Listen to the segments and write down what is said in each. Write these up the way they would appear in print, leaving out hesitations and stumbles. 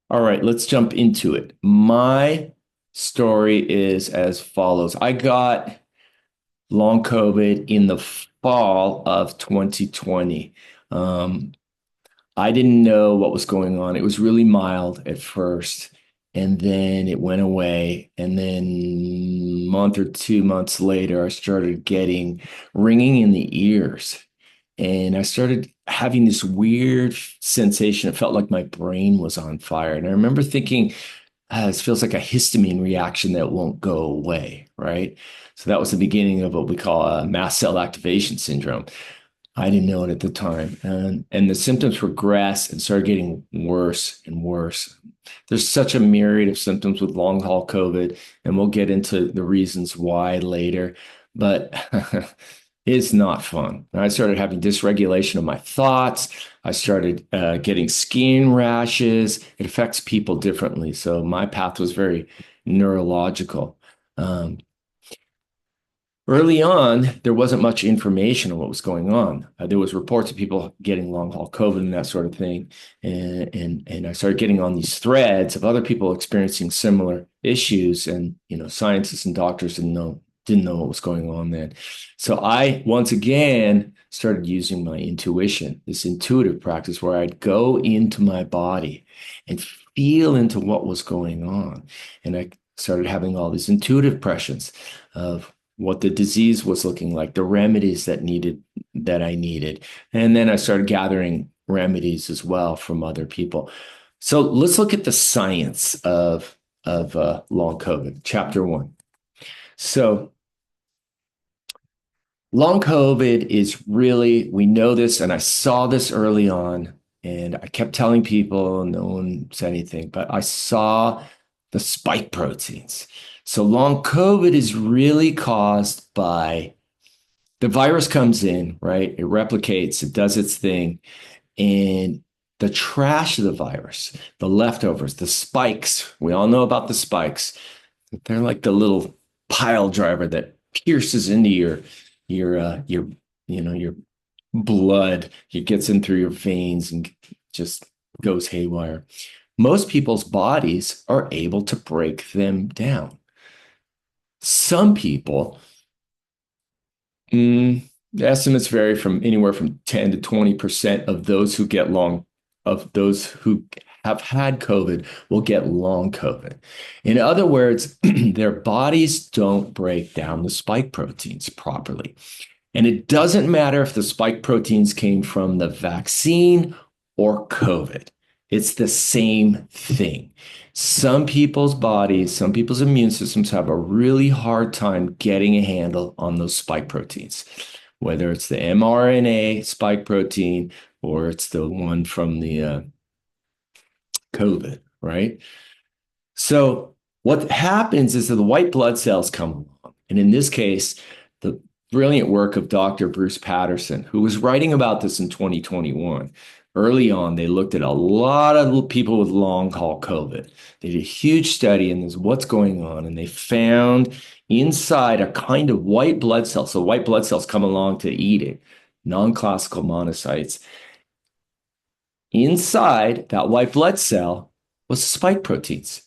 All right, let's jump into it. My story is as follows. I got long COVID in the fall of 2020. Um, I didn't know what was going on. It was really mild at first, and then it went away. And then a month or 2 months later, I started getting ringing in the ears. And I started having this weird sensation. It felt like my brain was on fire. And I remember thinking, this feels like a histamine reaction that won't go away, right? So that was the beginning of what we call a mast cell activation syndrome. I didn't know it at the time. And the symptoms progressed and started getting worse and worse. There's such a myriad of symptoms with long haul COVID, and we'll get into the reasons why later. But it's not fun. I started having dysregulation of my thoughts. I started getting skin rashes. It affects people differently. So my path was very neurological. Um, Early on, there wasn't much information on what was going on. There was reports of people getting long haul COVID and that sort of thing, and I started getting on these threads of other people experiencing similar issues, and scientists and doctors didn't know what was going on then. So I once again started using my intuition, this intuitive practice where I'd go into my body and feel into what was going on, and I started having all these intuitive impressions of what the disease was looking like, the remedies that I needed. And then I started gathering remedies as well from other people. So let's look at the science of long COVID, chapter one. So long COVID is really, we know this, and I saw this early on, and I kept telling people, and no one said anything, but I saw the spike proteins. So long COVID is really caused by the virus comes in, right? It replicates, it does its thing, and the trash of the virus, the leftovers, the spikes, we all know about the spikes. They're like the little pile driver that pierces into your your blood. It gets in through your veins and just goes haywire. Most people's bodies are able to break them down. Some people, the estimates vary from anywhere from 10 to 20% of those who have had COVID will get long COVID. In other words, their bodies don't break down the spike proteins properly. And it doesn't matter if the spike proteins came from the vaccine or COVID. It's the same thing. Some people's bodies, some people's immune systems have a really hard time getting a handle on those spike proteins, whether it's the mRNA spike protein or it's the one from the COVID, right? So what happens is that the white blood cells come along. And in this case, the brilliant work of Dr. Bruce Patterson, who was writing about this in 2021. Early on, they looked at a lot of people with long haul COVID. They did a huge study in this, what's going on, and they found inside a kind of white blood cell. So white blood cells come along to eat it, non-classical monocytes. Inside that white blood cell was spike proteins.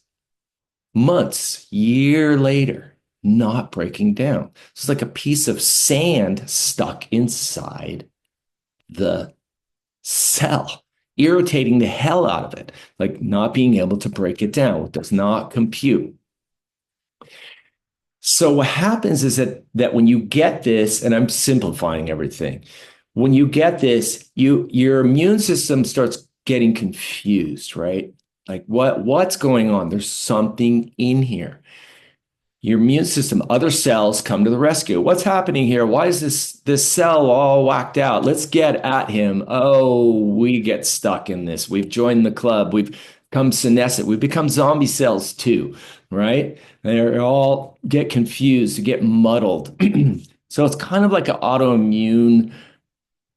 Months, year later, not breaking down. It's like a piece of sand stuck inside the cell, irritating the hell out of it, like not being able to break it down. It does not compute. So what happens is that when you get this, and I'm simplifying everything, when you get this, your immune system starts getting confused, right? Like what's going on? There's something in here. Your immune system, other cells come to the rescue. What's happening here? Why is this cell all whacked out? Let's get at him. Oh, we get stuck in this. We've joined the club. We've become senescent. We've become zombie cells too, right? They all get confused, get muddled. So it's kind of like an autoimmune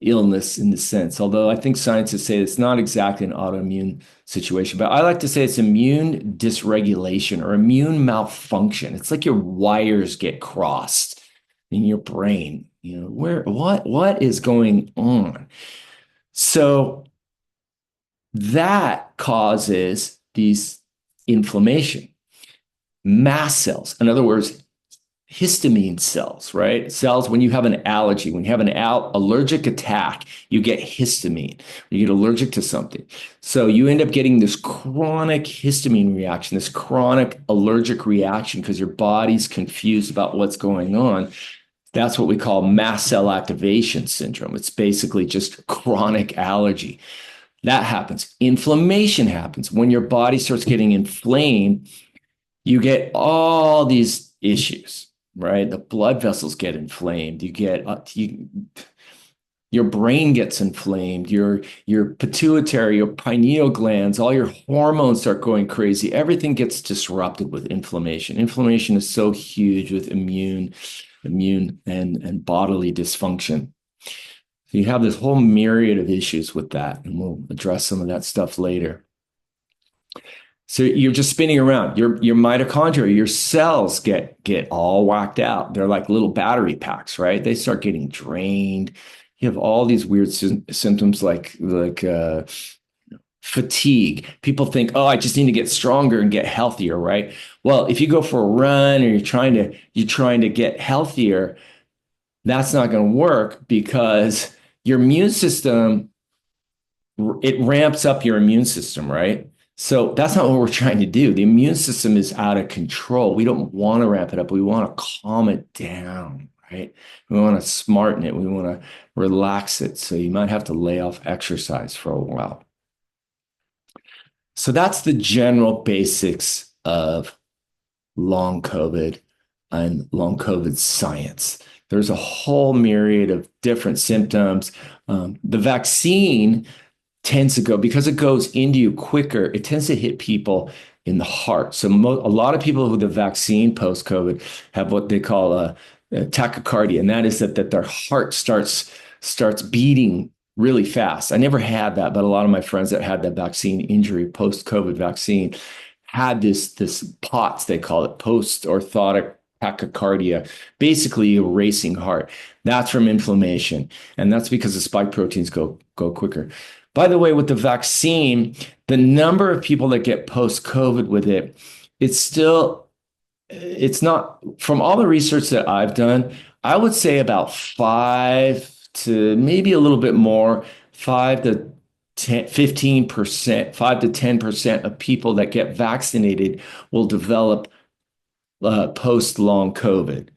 illness in the sense, although I think scientists say it's not exactly an autoimmune situation, but I like to say it's immune dysregulation or immune malfunction. It's like your wires get crossed in your brain. What is going on? So that causes inflammation. Mast cells, in other words, histamine cells, right? Cells, when you have an allergy, when you have an allergic attack, you get histamine. You get allergic to something. So you end up getting this chronic histamine reaction, this chronic allergic reaction because your body's confused about what's going on. That's what we call mast cell activation syndrome. It's basically just chronic allergy. That happens. Inflammation happens. When your body starts getting inflamed, you get all these issues, right? The blood vessels get inflamed. You get your brain gets inflamed. Your pituitary, your pineal glands, all your hormones start going crazy. Everything gets disrupted with inflammation. Inflammation is so huge with immune and bodily dysfunction. So you have this whole myriad of issues with that, and we'll address some of that stuff later. So you're just spinning around. Your mitochondria, your cells get all whacked out. They're like little battery packs, right? They start getting drained. You have all these weird symptoms like fatigue. People think, oh, I just need to get stronger and get healthier, right? Well, if you go for a run or you're trying to get healthier, that's not going to work because your immune system, it ramps up your immune system, right? So that's not what we're trying to do. The immune system is out of control. We don't want to ramp it up. We want to calm it down, right? We want to smarten it. We want to relax it. So you might have to lay off exercise for a while. So that's the general basics of long COVID and long COVID science. There's a whole myriad of different symptoms. The vaccine tends to go, because it goes into you quicker, it tends to hit people in the heart. So a lot of people with the vaccine post-COVID have what they call a tachycardia, and that is that their heart starts beating really fast. I never had that, but a lot of my friends that had that vaccine injury, post-COVID vaccine, had this POTS, they call it, post-orthotic tachycardia, basically a racing heart. That's from inflammation, and that's because the spike proteins go quicker. By the way, with the vaccine, the number of people that get post-COVID with it, it's not, from all the research that I've done, I would say about 5 to maybe a little bit more, 5 to 15%, 5 to 10% of people that get vaccinated will develop post-long COVID.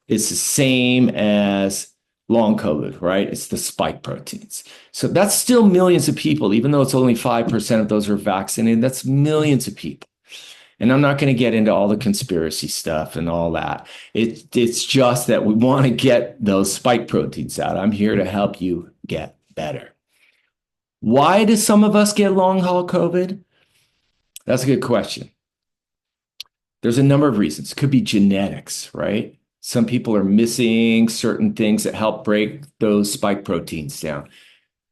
It's the same as long COVID, right? It's the spike proteins. So that's still millions of people, even though it's only 5% of those are vaccinated, that's millions of people. And I'm not going to get into all the conspiracy stuff and all that. It's just that we want to get those spike proteins out. I'm here to help you get better. Why do some of us get long haul COVID? That's a good question. There's a number of reasons. It could be genetics, right? Some people are missing certain things that help break those spike proteins down.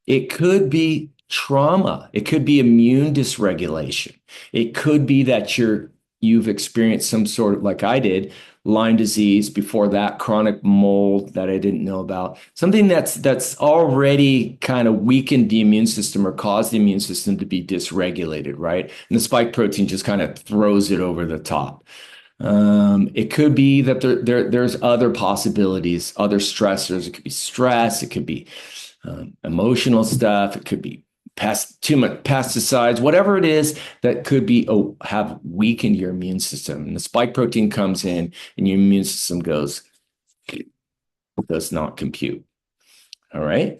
It could be trauma. It could be immune dysregulation. It could be that you've experienced some sort of, like I did, Lyme disease, before that, chronic mold that I didn't know about. Something that's already kind of weakened the immune system or caused the immune system to be dysregulated, right? And the spike protein just kind of throws it over the top. It could be that there's other possibilities, other stressors. It could be stress. It could be emotional stuff. It could be too much pesticides, whatever it is that could be have weakened your immune system. And the spike protein comes in and your immune system does not compute. All right.